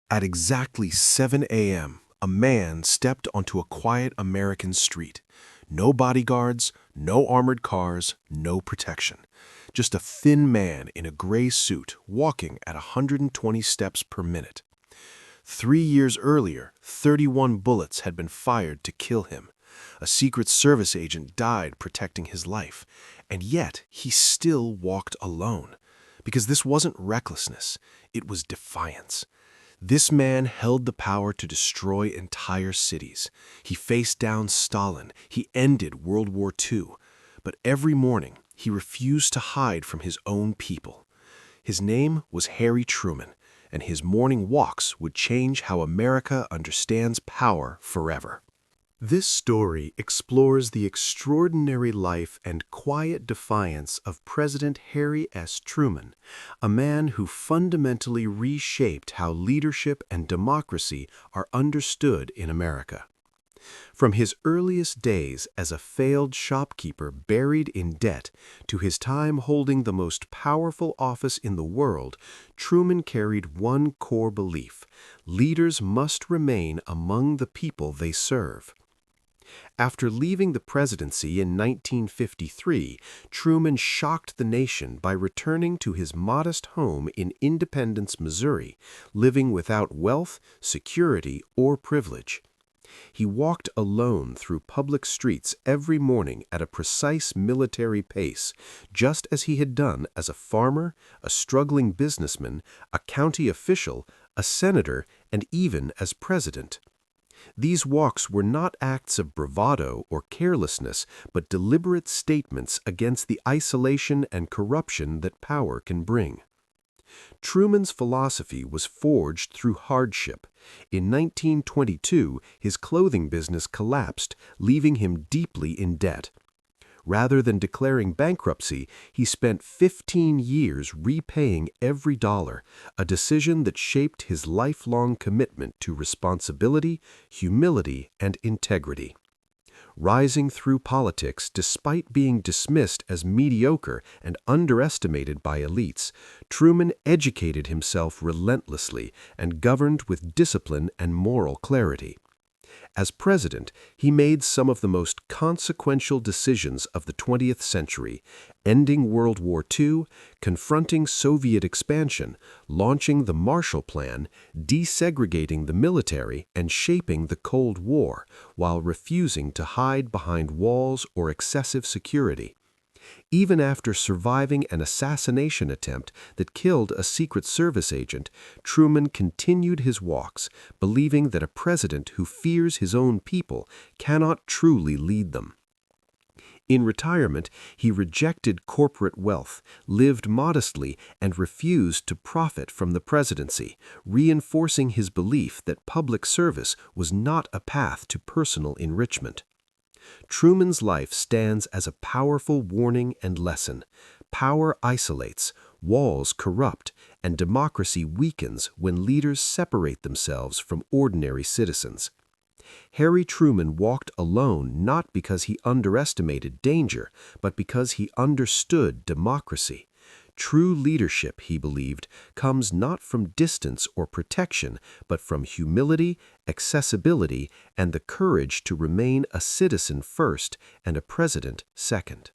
At exactly 7 a.m., a man stepped onto a quiet American street. No bodyguards, no armored cars, no protection. Just a thin man in a gray suit walking at 120 steps per minute. 3 years earlier, 31 bullets had been fired to kill him. A Secret Service agent died protecting his life, and yet he still walked alone. Because this wasn't recklessness, it was defiance. This man held the power to destroy entire cities. He faced down Stalin. He ended World War II. But every morning, he refused to hide from his own people. His name was Harry Truman, and his morning walks would change how America understands power forever. This story explores the extraordinary life and quiet defiance of President Harry S. Truman, a man who fundamentally reshaped how leadership and democracy are understood in America. From his earliest days as a failed shopkeeper buried in debt to his time holding the most powerful office in the world, Truman carried one core belief: leaders must remain among the people they serve. After leaving the presidency in 1953, Truman shocked the nation by returning to his modest home in Independence, Missouri, living without wealth, security, or privilege. He walked alone through public streets every morning at a precise military pace, just as he had done as a farmer, a struggling businessman, a county official, a senator, and even as president. These walks were not acts of bravado or carelessness, but deliberate statements against the isolation and corruption that power can bring. Truman's philosophy was forged through hardship. In 1922, his clothing business collapsed, leaving him deeply in debt. Rather than declaring bankruptcy, he spent 15 years repaying every dollar, a decision that shaped his lifelong commitment to responsibility, humility, and integrity. Rising through politics despite being dismissed as mediocre and underestimated by elites, Truman educated himself relentlessly and governed with discipline and moral clarity. As president, he made some of the most consequential decisions of the 20th century, ending World War II, confronting Soviet expansion, launching the Marshall Plan, desegregating the military, and shaping the Cold War, while refusing to hide behind walls or excessive security. Even after surviving an assassination attempt that killed a Secret Service agent, Truman continued his walks, believing that a president who fears his own people cannot truly lead them. In retirement, he rejected corporate wealth, lived modestly, and refused to profit from the presidency, reinforcing his belief that public service was not a path to personal enrichment. Truman's life stands as a powerful warning and lesson. Power isolates, walls corrupt, and democracy weakens when leaders separate themselves from ordinary citizens. Harry Truman walked alone not because he underestimated danger, but because he understood democracy. True leadership, he believed, comes not from distance or protection, but from humility, accessibility, and the courage to remain a citizen first and a president second.